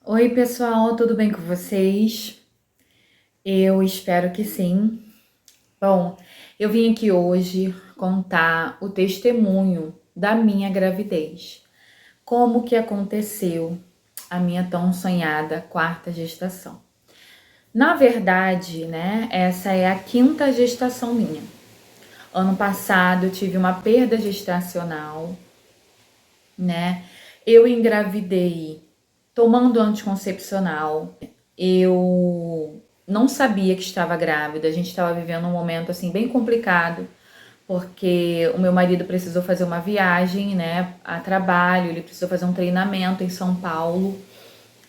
Oi, pessoal, tudo bem com vocês? Eu espero que sim. Bom, eu vim aqui hoje contar o testemunho da minha gravidez. Como que aconteceu a minha tão sonhada quarta gestação. Na verdade, né, essa é a quinta gestação minha. Ano passado eu tive uma perda gestacional, né? Eu engravidei tomando anticoncepcional. Eu não sabia que estava grávida. A gente estava vivendo um momento assim bem complicado, porque o meu marido precisou fazer uma viagem, né, a trabalho, ele precisou fazer um treinamento em São Paulo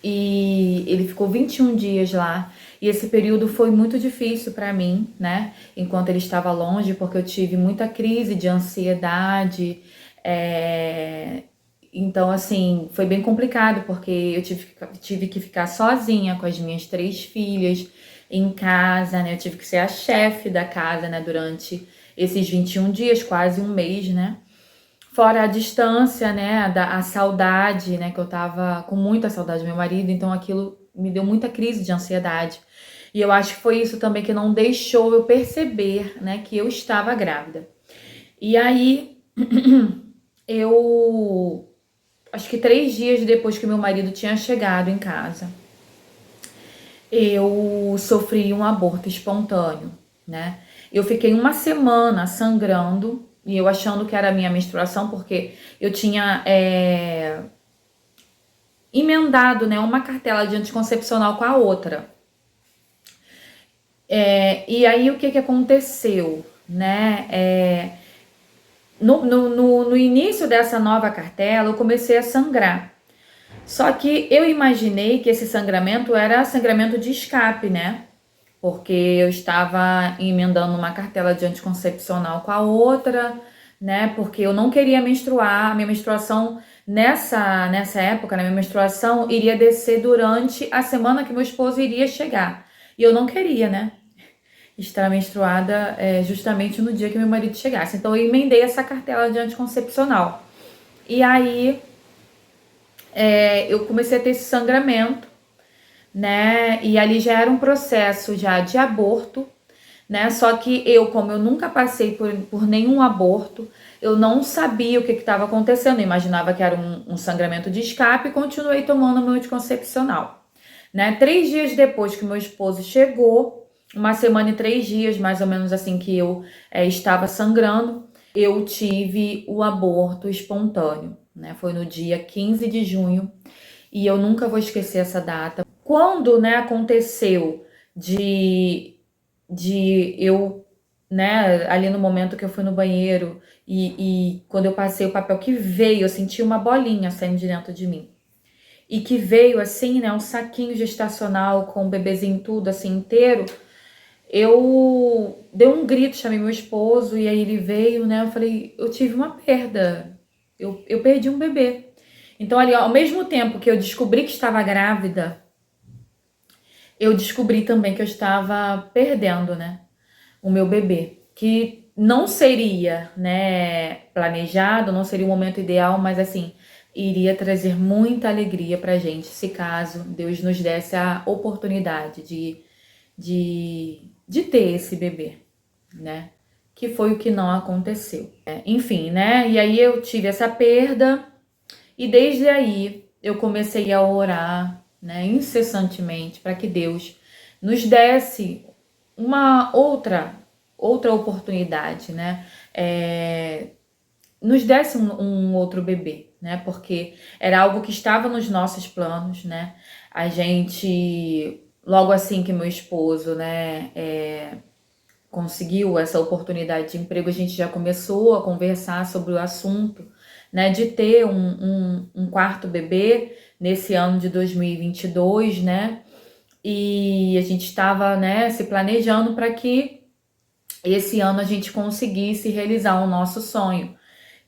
e ele ficou 21 dias lá. E esse período foi muito difícil para mim, né? Enquanto ele estava longe, porque eu tive muita crise de ansiedade. é, Então, assim, foi bem complicado, porque eu tive que ficar sozinha com as minhas três filhas em casa, né? Eu tive que ser a chefe da casa, né? Durante esses 21 dias, quase um mês, né? Fora a distância, né, a saudade, né, que eu tava com muita saudade do meu marido, então aquilo me deu muita crise de ansiedade. E eu acho que foi isso também que não deixou eu perceber, né, que eu estava grávida. E aí, eu acho que 3 dias depois que meu marido tinha chegado em casa, eu sofri um aborto espontâneo, né? Eu fiquei uma semana sangrando e eu achando que era a minha menstruação, porque eu tinha emendado, né, uma cartela de anticoncepcional com a outra. E aí o que que aconteceu, né? No início dessa nova cartela, eu comecei a sangrar. Só que eu imaginei que esse sangramento era sangramento de escape, né? Porque eu estava emendando uma cartela de anticoncepcional com a outra, né? Porque eu não queria menstruar. A minha menstruação nessa época, né? Minha menstruação iria descer durante a semana que meu esposo iria chegar. E eu não queria, né? Estar menstruada justamente no dia que meu marido chegasse. Então eu emendei essa cartela de anticoncepcional. E aí eu comecei a ter esse sangramento, né? E ali já era um processo já de aborto, né? Só que eu, como eu nunca passei por nenhum aborto, eu não sabia o que estava acontecendo. Eu imaginava que era um sangramento de escape e continuei tomando meu anticoncepcional, né? 3 dias depois que meu esposo chegou, uma semana e 3 dias, mais ou menos assim que eu estava sangrando, eu tive o aborto espontâneo, né? Foi no dia 15 de junho e eu nunca vou esquecer essa data. Quando, né, aconteceu de eu, né, ali no momento que eu fui no banheiro e quando eu passei o papel que veio, eu senti uma bolinha saindo de dentro de mim. E que veio assim, né, um saquinho gestacional com o bebezinho tudo assim inteiro. Eu dei um grito, chamei meu esposo e aí ele veio, né? Eu falei, eu tive uma perda. Eu perdi um bebê. Então ali, ao mesmo tempo que eu descobri que estava grávida, eu descobri também que eu estava perdendo, né, o meu bebê, que não seria, né, planejado, não seria o momento ideal, mas assim, iria trazer muita alegria pra gente, se caso Deus nos desse a oportunidade de ter esse bebê, né? Que foi o que não aconteceu. Enfim, né? E aí eu tive essa perda e desde aí eu comecei a orar, né, incessantemente para que Deus nos desse uma outra oportunidade, né? Nos desse um outro bebê, né? Porque era algo que estava nos nossos planos, né? A gente, logo assim que meu esposo, né, conseguiu essa oportunidade de emprego, a gente já começou a conversar sobre o assunto, né, de ter um quarto bebê nesse ano de 2022, né? E a gente estava, né, se planejando para que esse ano a gente conseguisse realizar o nosso sonho.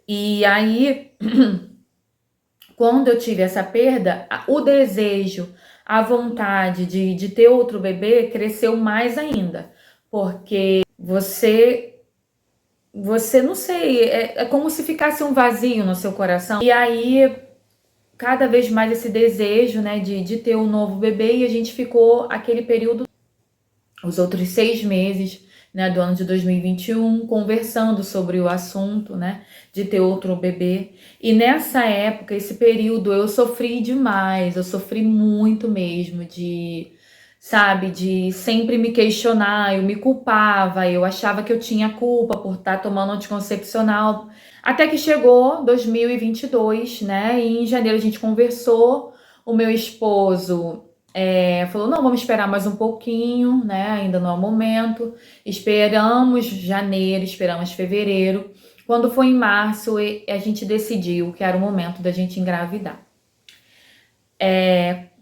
E aí, quando eu tive essa perda, o desejo, a vontade de ter outro bebê cresceu mais ainda, porque você não sei, é como se ficasse um vazio no seu coração. E aí, cada vez mais esse desejo, né, de ter um novo bebê, e a gente ficou aquele período, os outros 6 meses, né, do ano de 2021, conversando sobre o assunto, né, de ter outro bebê. E nessa época, esse período, eu sofri demais, eu sofri muito mesmo sabe, de sempre me questionar, eu me culpava, eu achava que eu tinha culpa por estar tomando anticoncepcional. Até que chegou 2022, né, e em janeiro a gente conversou, o meu esposo falou, não, vamos esperar mais um pouquinho, né? Ainda não é o momento. Esperamos janeiro, esperamos fevereiro. Quando foi em março, a gente decidiu que era o momento da gente engravidar.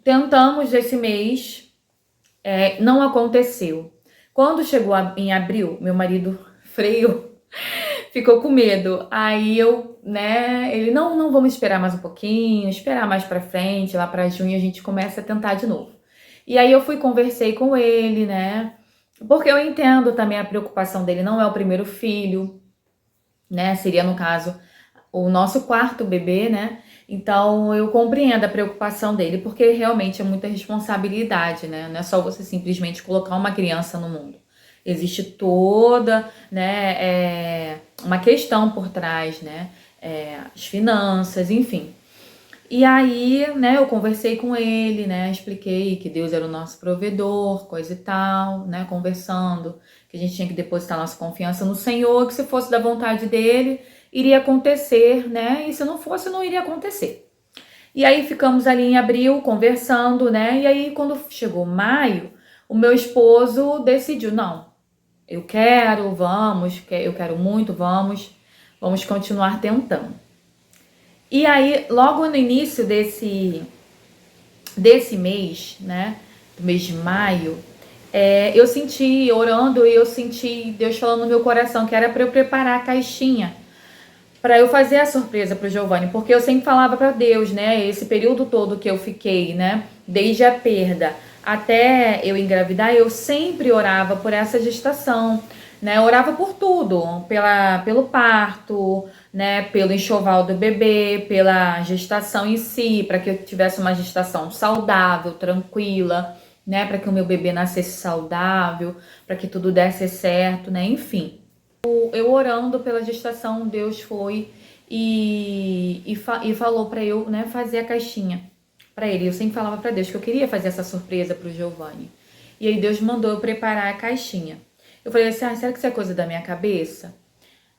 Tentamos esse mês, não aconteceu. Quando chegou em abril, meu marido freio, ficou com medo. Aí ele, não, vamos esperar mais um pouquinho, esperar mais pra frente, lá pra junho a gente começa a tentar de novo. E aí eu conversei com ele, né? Porque eu entendo também a preocupação dele, não é o primeiro filho, né? Seria, no caso, o nosso quarto bebê, né? Então eu compreendo a preocupação dele, porque realmente é muita responsabilidade, né? Não é só você simplesmente colocar uma criança no mundo. Existe toda, né, uma questão por trás, né? As finanças, enfim. E aí, né, eu conversei com ele, né, expliquei que Deus era o nosso provedor, coisa e tal, né, conversando, que a gente tinha que depositar nossa confiança no Senhor, que se fosse da vontade dele, iria acontecer, né, e se não fosse, não iria acontecer. E aí ficamos ali em abril conversando, né, e aí quando chegou maio, o meu esposo decidiu, não, eu quero muito, vamos continuar tentando. E aí, logo no início desse mês, né, do mês de maio, eu senti, orando, e eu senti Deus falando no meu coração que era para eu preparar a caixinha, para eu fazer a surpresa pro Giovanni, porque eu sempre falava para Deus, né, esse período todo que eu fiquei, né, desde a perda até eu engravidar, eu sempre orava por essa gestação, né, eu orava por tudo, pelo parto, né, pelo enxoval do bebê, pela gestação em si, para que eu tivesse uma gestação saudável, tranquila, né, para que o meu bebê nascesse saudável, para que tudo desse certo, né, enfim. Eu orando pela gestação, Deus foi e falou para eu, né, fazer a caixinha para ele. Eu sempre falava para Deus que eu queria fazer essa surpresa pro Giovanni. E aí Deus mandou eu preparar a caixinha. Eu falei assim, será que isso é coisa da minha cabeça?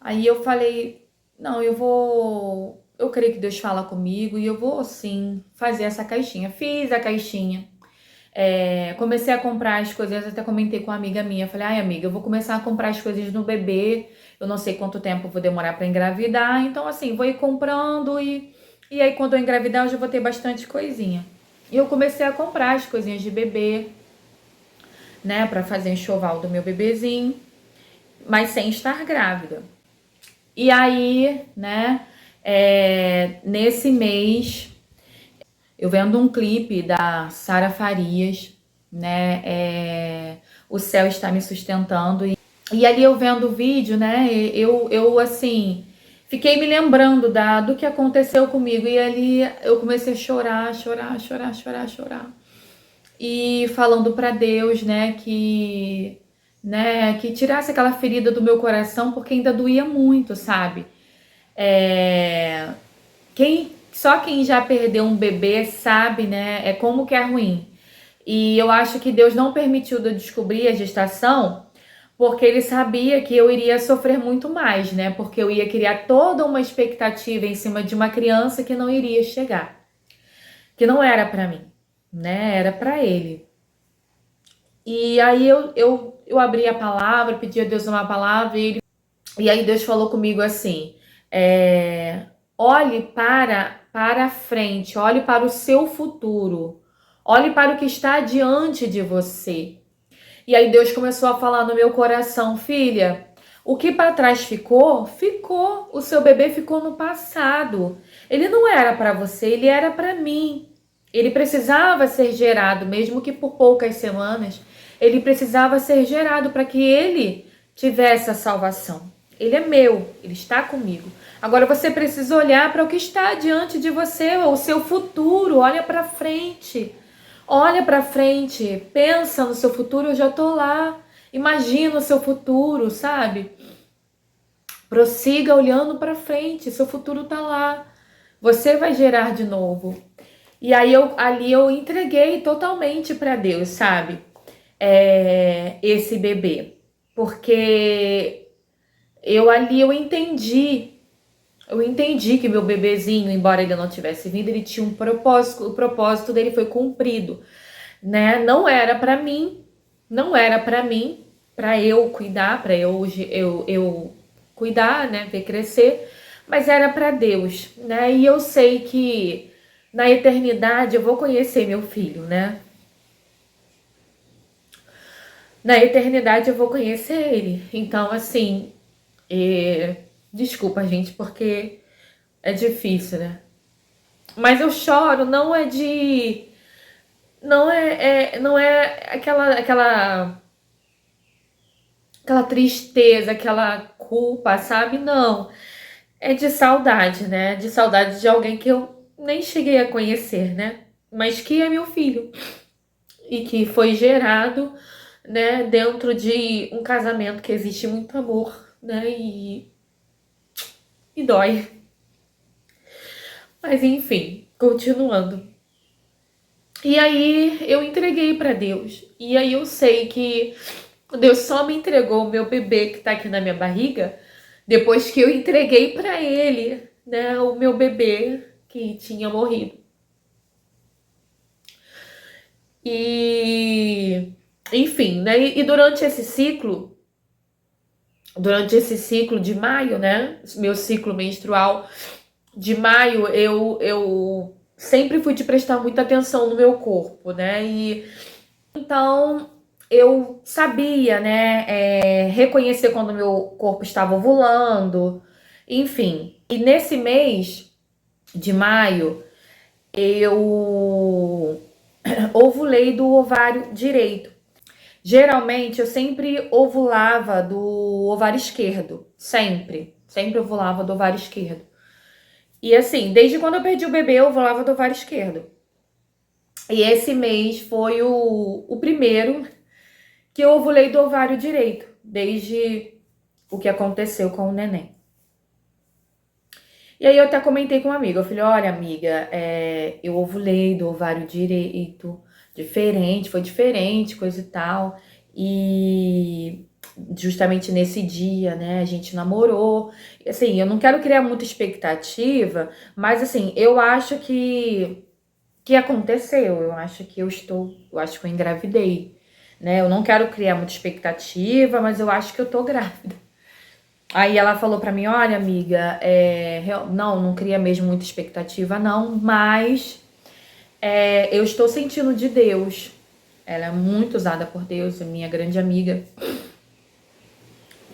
Aí eu falei, não, eu creio que Deus fala comigo e eu vou sim fazer essa caixinha. Fiz a caixinha. Comecei a comprar as coisas, até comentei com uma amiga minha, falei, ai amiga, eu vou começar a comprar as coisas no bebê, eu não sei quanto tempo eu vou demorar para engravidar, então assim, vou ir comprando e aí quando eu engravidar eu já vou ter bastante coisinha. E eu comecei a comprar as coisinhas de bebê, né, para fazer enxoval do meu bebezinho, mas sem estar grávida. E aí, né, nesse mês, eu vendo um clipe da Sara Farias, né, O Céu Está Me Sustentando, e ali eu vendo o vídeo, né, eu assim, fiquei me lembrando do que aconteceu comigo, e ali eu comecei a chorar, e falando para Deus, né, que tirasse aquela ferida do meu coração, porque ainda doía muito, sabe? Só quem já perdeu um bebê sabe, né, como que é ruim. E eu acho que Deus não permitiu de eu descobrir a gestação, porque ele sabia que eu iria sofrer muito mais, né? Porque eu ia criar toda uma expectativa em cima de uma criança que não iria chegar, que não era para mim, né? Era para ele. E aí eu abri a palavra, pedi a Deus uma palavra, e aí Deus falou comigo assim: olhe para a frente, olhe para o seu futuro, olhe para o que está diante de você. E aí Deus começou a falar no meu coração, filha, o que para trás ficou, ficou. O seu bebê ficou no passado. Ele não era para você, ele era para mim. Ele precisava ser gerado, mesmo que por poucas semanas. Ele precisava ser gerado para que ele tivesse a salvação. ele é meu, ele está comigo. Agora você precisa olhar para o que está diante de você, o seu futuro, olha para frente. Olha para frente, pensa no seu futuro, eu já tô lá. Imagina o seu futuro, sabe? Prossiga olhando para frente, seu futuro tá lá. Você vai gerar de novo. E aí ali eu entreguei totalmente para Deus, sabe? Esse bebê. Porque eu entendi que meu bebezinho, embora ele não tivesse vindo, ele tinha um propósito, o propósito dele foi cumprido, né? Não era para mim, para eu cuidar, para eu cuidar, né, ver crescer, mas era para Deus, né? E eu sei que na eternidade eu vou conhecer meu filho, né? Na eternidade eu vou conhecer ele. Então, assim, desculpa, gente, porque é difícil, né? Mas eu choro, não é aquela tristeza, aquela culpa, sabe? Não. É de saudade, né? De saudade de alguém que eu nem cheguei a conhecer, né? Mas que é meu filho e que foi gerado, né, dentro de um casamento que existe muito amor, né? E dói. Mas enfim, continuando. E aí eu entreguei para Deus. E aí eu sei que Deus só me entregou o meu bebê que tá aqui na minha barriga depois que eu entreguei para ele, né, o meu bebê que tinha morrido. E enfim, né? E durante esse ciclo de maio, né, meu ciclo menstrual de maio, eu sempre fui de prestar muita atenção no meu corpo, né? E então eu sabia, né, reconhecer quando meu corpo estava ovulando, enfim. E nesse mês de maio, eu ovulei do ovário direito. Geralmente eu sempre ovulava do ovário esquerdo, sempre ovulava do ovário esquerdo. E assim, desde quando eu perdi o bebê, eu ovulava do ovário esquerdo. E esse mês foi o primeiro que eu ovulei do ovário direito, desde o que aconteceu com o neném. E aí eu até comentei com uma amiga, eu falei, olha amiga, eu ovulei do ovário direito, foi diferente, coisa e tal. E justamente nesse dia, né, a gente namorou. Assim, eu não quero criar muita expectativa, mas assim, eu acho que aconteceu, eu acho que eu engravidei, né? Eu não quero criar muita expectativa, mas eu acho que eu tô grávida. Aí ela falou pra mim, olha amiga, não cria mesmo muita expectativa não, mas eu estou sentindo de Deus. Ela é muito usada por Deus, é minha grande amiga.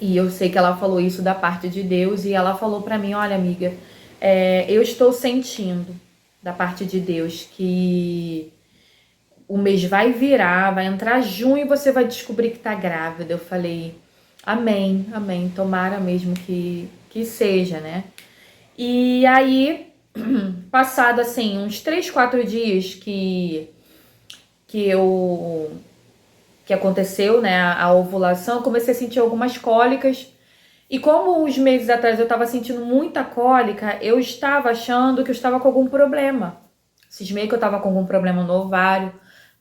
E eu sei que ela falou isso da parte de Deus e ela falou pra mim, olha amiga, eu estou sentindo da parte de Deus que o mês vai virar, vai entrar junho e você vai descobrir que tá grávida. Eu falei, amém, amém, tomara mesmo que seja, né? E aí, passado assim, uns 3, 4 dias que aconteceu, né, a ovulação, eu comecei a sentir algumas cólicas. E como uns meses atrás eu estava sentindo muita cólica, eu estava achando que eu estava com algum problema. Cismei que eu estava com algum problema no ovário.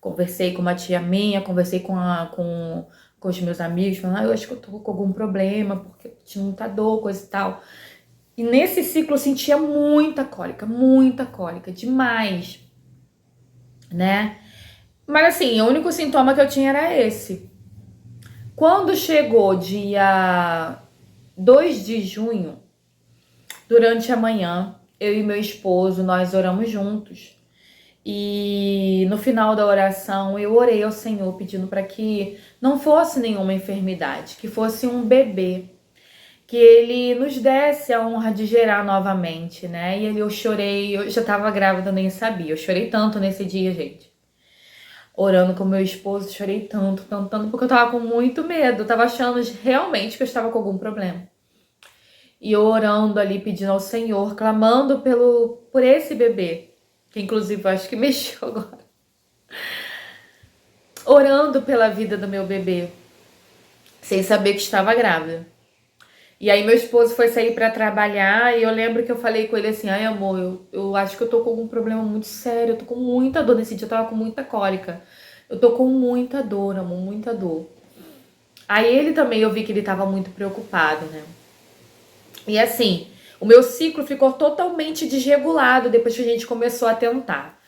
Conversei com uma tia minha, conversei com os meus amigos, falando, eu acho que eu tô com algum problema, porque tinha muita dor, coisa e tal. E nesse ciclo eu sentia muita cólica, demais, né? Mas assim, o único sintoma que eu tinha era esse. Quando chegou dia 2 de junho, durante a manhã, eu e meu esposo, nós oramos juntos. E no final da oração, eu orei ao Senhor pedindo para que não fosse nenhuma enfermidade, que fosse um bebê, que Ele nos desse a honra de gerar novamente, né? E aí eu chorei, eu já tava grávida, eu nem sabia. Eu chorei tanto nesse dia, gente. Orando com meu esposo, chorei tanto, porque eu tava com muito medo. Eu tava achando realmente que eu estava com algum problema. e eu orando ali, pedindo ao Senhor, clamando por esse bebê, que inclusive eu acho que mexeu agora. Orando pela vida do meu bebê, sem saber que estava grávida. E aí meu esposo foi sair pra trabalhar e eu lembro que eu falei com ele assim, ai amor, eu acho que eu tô com algum problema muito sério, eu tô com muita dor. Nesse dia eu tava com muita cólica. Eu tô com muita dor, amor, muita dor. Aí ele também, eu vi que ele tava muito preocupado, né? E assim, o meu ciclo ficou totalmente desregulado depois que a gente começou a tentar.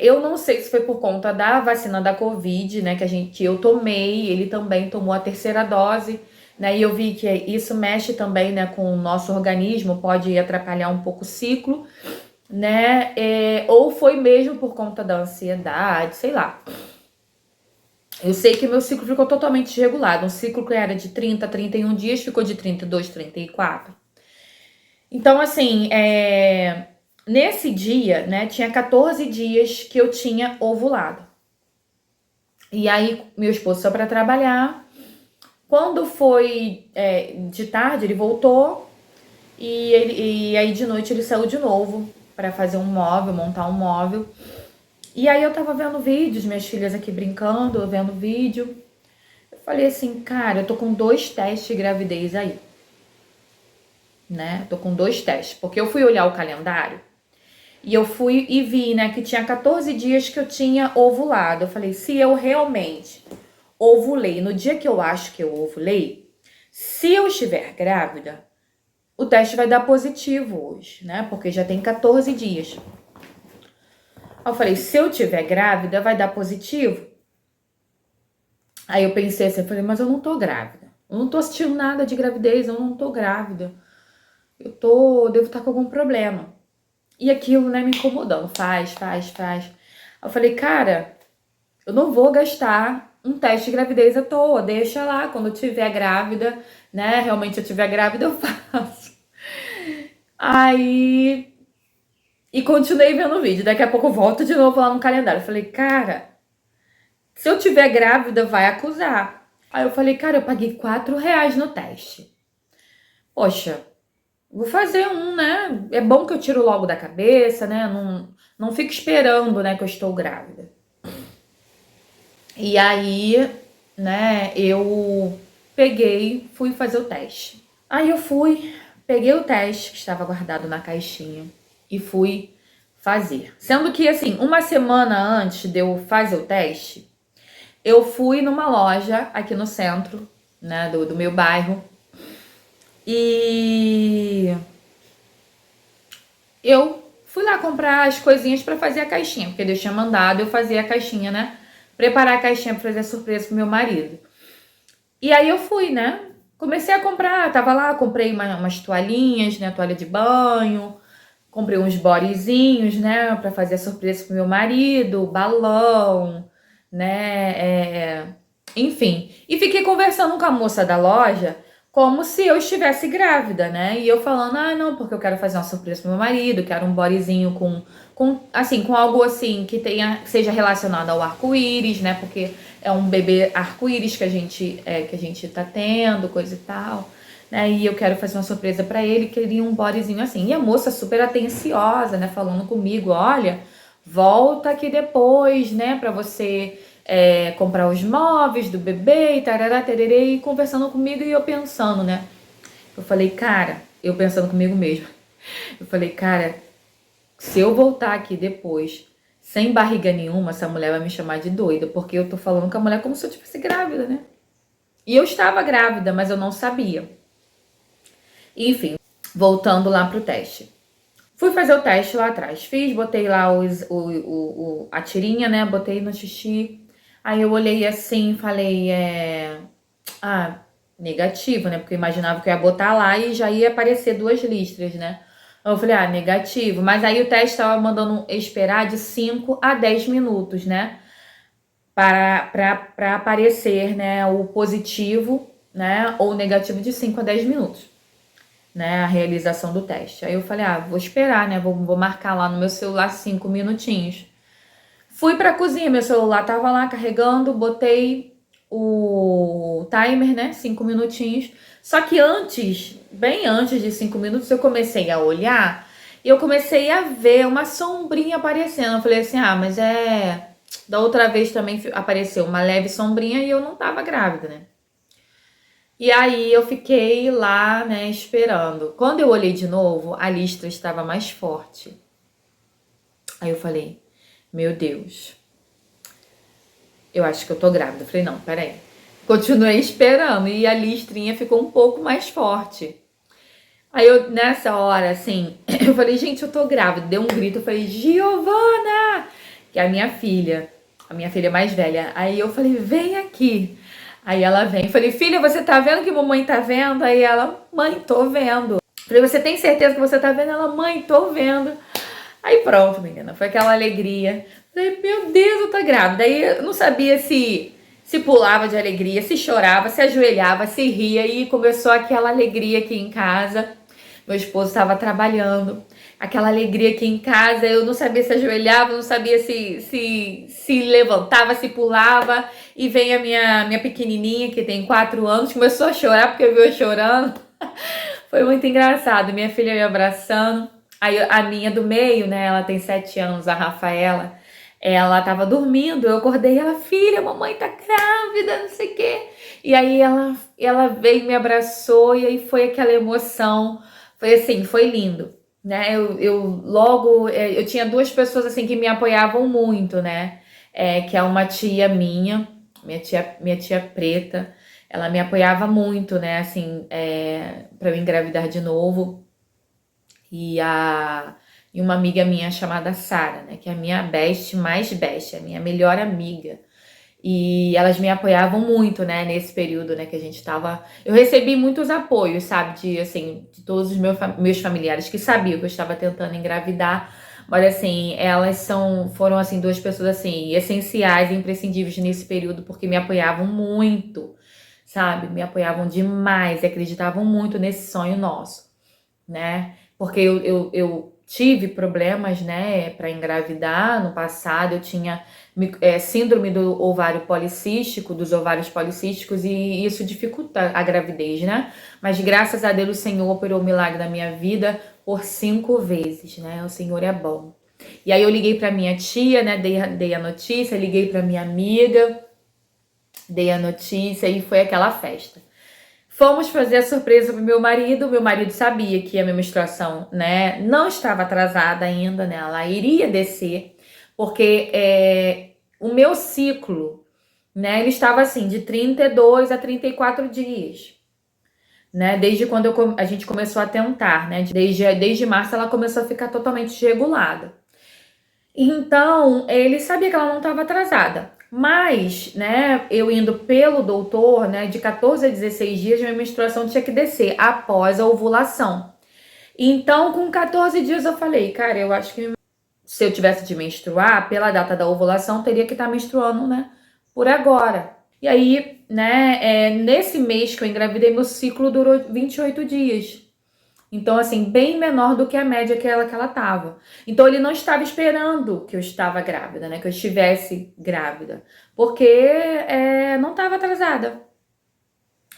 Eu não sei se foi por conta da vacina da Covid, né, que eu tomei, ele também tomou a terceira dose, né, e eu vi que isso mexe também, né, com o nosso organismo, pode atrapalhar um pouco o ciclo, né, ou foi mesmo por conta da ansiedade, sei lá. Eu sei que meu ciclo ficou totalmente desregulado, um ciclo que era de 30 a 31 dias, ficou de 32 a 34. Então, assim, nesse dia, né, tinha 14 dias que eu tinha ovulado. E aí, meu esposo saiu para trabalhar. Quando foi de tarde, ele voltou. E aí, de noite, ele saiu de novo para fazer um móvel, montar um móvel. E aí, eu tava vendo vídeos, minhas filhas aqui brincando, vendo vídeo. Eu falei assim, cara, eu tô com 2 testes de gravidez aí. Né? Tô com 2 testes. Porque eu fui olhar o calendário. E eu fui e vi, né, que tinha 14 dias que eu tinha ovulado. Eu falei, se eu realmente ovulei no dia que eu acho que eu ovulei, se eu estiver grávida, o teste vai dar positivo hoje, né? Porque já tem 14 dias. Aí eu falei, se eu estiver grávida, vai dar positivo? Aí eu pensei assim, eu falei, mas eu não tô grávida. Eu não tô assistindo nada de gravidez, eu não tô grávida. Devo estar com algum problema. E aquilo, né, me incomodando. Faz. Eu falei, cara, eu não vou gastar um teste de gravidez à toa. Deixa lá, quando eu tiver grávida, né, realmente eu tiver grávida, eu faço. Aí... E continuei vendo o vídeo. Daqui a pouco eu volto de novo lá no calendário. Eu falei, cara, se eu tiver grávida, vai acusar. Aí eu falei, cara, eu paguei R$ 4 no teste. Poxa, vou fazer um, né? É bom que eu tiro logo da cabeça, né? Não fico esperando, né, que eu estou grávida. E aí, né, eu fui fazer o teste. Aí eu peguei o teste que estava guardado na caixinha e fui fazer. Sendo que, assim, uma semana antes de eu fazer o teste, eu fui numa loja aqui no centro, né, do meu bairro. E eu fui lá comprar as coisinhas pra fazer a caixinha, porque Deus tinha mandado eu fazer a caixinha, né? Preparar a caixinha pra fazer a surpresa pro meu marido. E aí eu fui, né? Comecei a comprar, tava lá, comprei umas toalhinhas, né? Toalha de banho, comprei uns bodyzinhos, né? Pra fazer a surpresa pro meu marido, balão, né? Enfim. E fiquei conversando com a moça da loja como se eu estivesse grávida, né? E eu falando, ah, não, porque eu quero fazer uma surpresa pro meu marido, quero um bodyzinho com algo assim que seja relacionado ao arco-íris, né? Porque é um bebê arco-íris que a gente tá tendo, coisa e tal, né? E eu quero fazer uma surpresa pra ele, queria um bodyzinho assim. E a moça super atenciosa, né? Falando comigo, olha, volta aqui depois, né? Pra você comprar os móveis do bebê e tarará, tererê, e conversando comigo e eu pensando, né? Eu falei, cara, eu pensando comigo mesmo. Eu falei, cara, se eu voltar aqui depois sem barriga nenhuma, essa mulher vai me chamar de doida, porque eu tô falando com a mulher como se eu estivesse grávida, né? E eu estava grávida, mas eu não sabia. Enfim, voltando lá pro teste. Fui fazer o teste lá atrás. Fiz, botei lá a tirinha, né? Botei no xixi. Aí eu olhei assim e falei, negativo, né? Porque eu imaginava que eu ia botar lá e já ia aparecer 2 listras, né? Eu falei, negativo. Mas aí o teste tava mandando esperar de 5 a 10 minutos, né? Para aparecer, né, o positivo, né? Ou negativo de 5 a 10 minutos, né? A realização do teste. Aí eu falei, vou esperar, né? Vou marcar lá no meu celular 5 minutinhos. Fui pra cozinha, meu celular tava lá carregando, botei o timer, né? 5 minutinhos. Só que antes, bem antes de 5 minutos, eu comecei a olhar e eu comecei a ver uma sombrinha aparecendo. Eu falei assim, mas da outra vez também apareceu uma leve sombrinha e eu não tava grávida, né? E aí eu fiquei lá, né, esperando. Quando eu olhei de novo, a listra estava mais forte. Aí eu falei, meu Deus, eu acho que eu tô grávida. Eu falei, não, peraí. Continuei esperando e a listrinha ficou um pouco mais forte. Aí eu, nessa hora, assim, eu falei, gente, eu tô grávida. Dei um grito, eu falei, Giovana! Que é a minha filha mais velha. Aí eu falei, vem aqui. Aí ela vem. Eu falei, filha, você tá vendo que mamãe tá vendo? Aí ela, mãe, tô vendo. Eu falei, você tem certeza que você tá vendo? Ela, mãe, tô vendo. Aí pronto, menina, foi aquela alegria. Falei, meu Deus, eu tô grávida. Aí eu não sabia se pulava de alegria, se chorava, se ajoelhava, se ria. E começou aquela alegria aqui em casa. Meu esposo estava trabalhando. Aquela alegria aqui em casa, eu não sabia se ajoelhava, não sabia se levantava, se pulava. E vem a minha pequenininha, que tem 4 anos, começou a chorar porque viu eu chorando. Foi muito engraçado, minha filha me abraçando. Aí a minha do meio, né, ela tem 7 anos, a Rafaela, ela tava dormindo, eu acordei, ela, filha, mamãe tá grávida, não sei o quê. E aí ela veio, me abraçou, e aí foi aquela emoção, foi assim, foi lindo, né, eu logo, eu tinha 2 pessoas assim que me apoiavam muito, né, que é uma tia minha tia preta, ela me apoiava muito, né, assim, pra eu engravidar de novo, e uma amiga minha chamada Sara, né, que é a minha mais best, a minha melhor amiga. E elas me apoiavam muito, né, nesse período, né, que a gente tava... Eu recebi muitos apoios, sabe, de todos os meus familiares que sabiam que eu estava tentando engravidar, mas, assim, foram, assim, 2 pessoas, assim, essenciais, imprescindíveis nesse período, porque me apoiavam muito, sabe, me apoiavam demais e acreditavam muito nesse sonho nosso, né, porque eu tive problemas, né, para engravidar no passado. Eu tinha síndrome do ovário policístico, dos ovários policísticos, e isso dificulta a gravidez, né? Mas graças a Deus o Senhor operou o milagre na minha vida por 5 vezes, né? O Senhor é bom. E aí eu liguei para minha tia, né, dei a notícia, liguei para minha amiga, dei a notícia e foi aquela festa. Fomos fazer a surpresa pro meu marido sabia que a minha menstruação, né, não estava atrasada ainda, né, ela iria descer, porque o meu ciclo, né, ele estava assim, de 32 a 34 dias, né, desde quando a gente começou a tentar, né, desde março ela começou a ficar totalmente desregulada. Então, ele sabia que ela não estava atrasada. Mas, né, eu indo pelo doutor, né, de 14 a 16 dias, minha menstruação tinha que descer após a ovulação. Então, com 14 dias eu falei, cara, eu acho que se eu tivesse de menstruar, pela data da ovulação, teria que estar menstruando, né, por agora. E aí, né, nesse mês que eu engravidei, meu ciclo durou 28 dias. Então, assim, bem menor do que a média que ela tava. Então, ele não estava esperando que eu estava grávida, né? Que eu estivesse grávida. Porque não estava atrasada.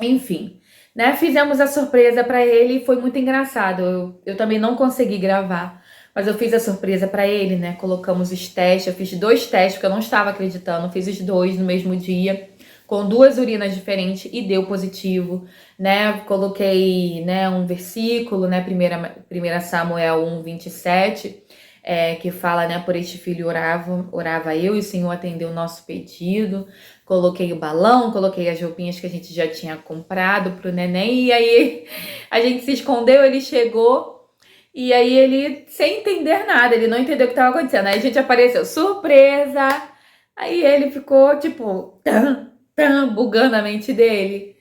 Enfim, né? Fizemos a surpresa para ele e foi muito engraçado. Eu também não consegui gravar, mas eu fiz a surpresa para ele, né? Colocamos os testes. Eu fiz 2 testes, porque eu não estava acreditando. Eu fiz os 2 no mesmo dia, com 2 urinas diferentes, e deu positivo, né? Coloquei, né, um versículo, né? 1 Samuel 1:27, que fala, né? Por este filho orava eu, e o Senhor atendeu o nosso pedido. Coloquei o balão, coloquei as roupinhas que a gente já tinha comprado pro neném, e aí a gente se escondeu, ele chegou, e aí ele, sem entender nada, ele não entendeu o que estava acontecendo. Aí a gente apareceu, surpresa! Aí ele ficou, tipo, bugando a mente dele.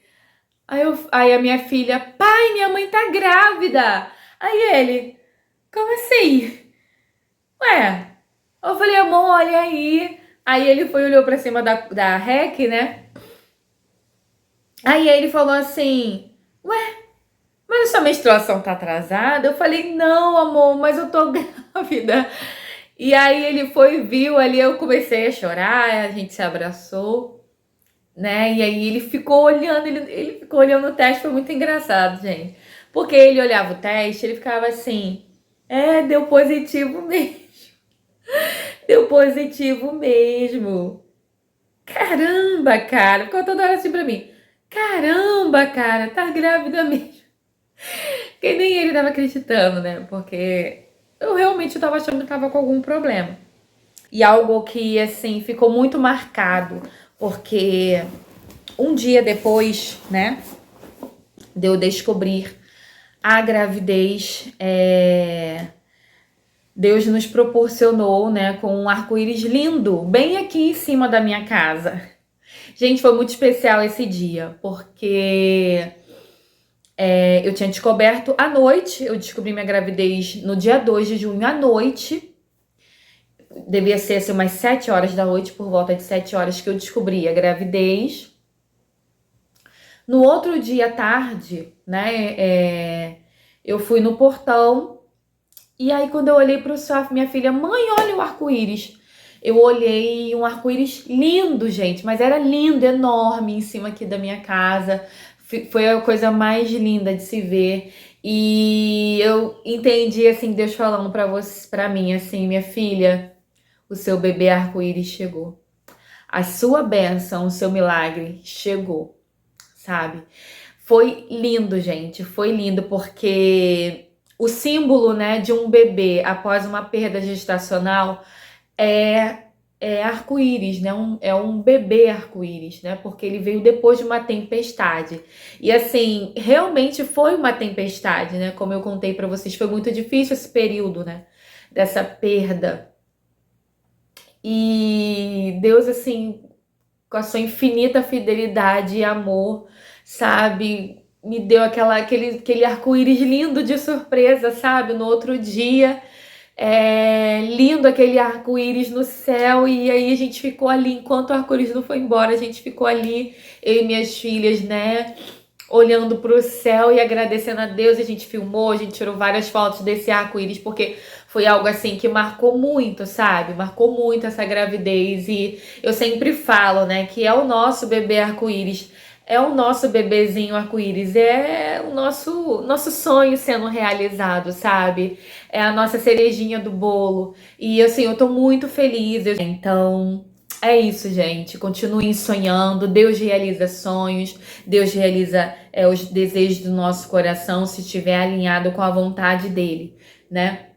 Aí a minha filha, pai, minha mãe tá grávida. Aí ele, como assim? Ué, eu falei, amor, olha aí. Aí ele foi, olhou pra cima da REC, né? Aí ele falou assim, ué, mas a sua menstruação tá atrasada? Eu falei, não, amor, mas eu tô grávida. E aí ele foi, viu ali, eu comecei a chorar, a gente se abraçou. né? E aí ele ficou olhando, ele ficou olhando o teste, foi muito engraçado, gente. Porque ele olhava o teste, ele ficava assim, deu positivo mesmo, deu positivo mesmo. Caramba, cara, ficou toda hora assim pra mim. Caramba, cara, tá grávida mesmo. Que nem ele tava acreditando, né? Porque eu realmente tava achando que tava com algum problema. E algo que, assim, ficou muito marcado, porque um dia depois, né, de eu descobrir a gravidez, Deus nos proporcionou, né, com um arco-íris lindo, bem aqui em cima da minha casa. Gente, foi muito especial esse dia, porque eu tinha descoberto à noite, eu descobri minha gravidez no dia 2 de junho à noite. Devia ser assim, umas 7 horas da noite, por volta de 7 horas que eu descobri a gravidez. No outro dia à tarde, né, eu fui no portão e aí quando eu olhei para o céu, minha filha, mãe, olha o arco-íris. Eu olhei um arco-íris lindo, gente, mas era lindo, enorme, em cima aqui da minha casa. Foi a coisa mais linda de se ver. E eu entendi, assim, Deus falando para mim, assim, minha filha, o seu bebê arco-íris chegou. A sua bênção, o seu milagre chegou, sabe? Foi lindo, gente. Foi lindo porque o símbolo, né, de um bebê após uma perda gestacional é arco-íris, né? É um bebê arco-íris, né? Porque ele veio depois de uma tempestade. E assim, realmente foi uma tempestade, né? Como eu contei pra vocês, foi muito difícil esse período, né? Dessa perda. E Deus, assim, com a sua infinita fidelidade e amor, sabe? Me deu aquele arco-íris lindo de surpresa, sabe? No outro dia, lindo aquele arco-íris no céu, e aí a gente ficou ali, enquanto o arco-íris não foi embora, a gente ficou ali, eu e minhas filhas, né? Olhando para o céu e agradecendo a Deus. A gente filmou, a gente tirou várias fotos desse arco-íris, porque foi algo assim que marcou muito, sabe? Marcou muito essa gravidez. E eu sempre falo, né, que é o nosso bebê arco-íris, é o nosso bebezinho arco-íris, é o nosso sonho sendo realizado, sabe? É a nossa cerejinha do bolo. E assim, eu tô muito feliz. Então, é isso, gente. Continuem sonhando. Deus realiza sonhos. Deus realiza os desejos do nosso coração se estiver alinhado com a vontade dele, né?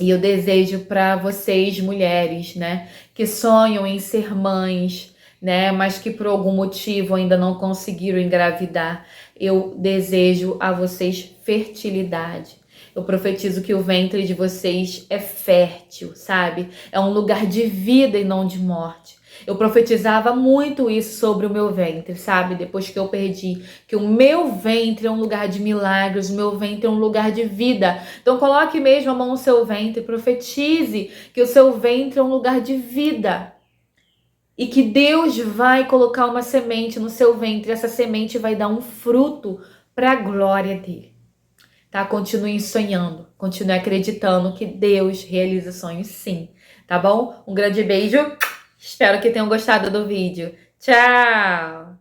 E eu desejo para vocês, mulheres, né, que sonham em ser mães, né, mas que por algum motivo ainda não conseguiram engravidar, eu desejo a vocês fertilidade. Eu profetizo que o ventre de vocês é fértil, sabe? É um lugar de vida e não de morte. Eu profetizava muito isso sobre o meu ventre, sabe? Depois que eu perdi, que o meu ventre é um lugar de milagres, o meu ventre é um lugar de vida. Então coloque mesmo a mão no seu ventre, profetize que o seu ventre é um lugar de vida. E que Deus vai colocar uma semente no seu ventre, essa semente vai dar um fruto para a glória dele. Tá? Continue sonhando, continue acreditando que Deus realiza sonhos sim, tá bom? Um grande beijo, espero que tenham gostado do vídeo. Tchau!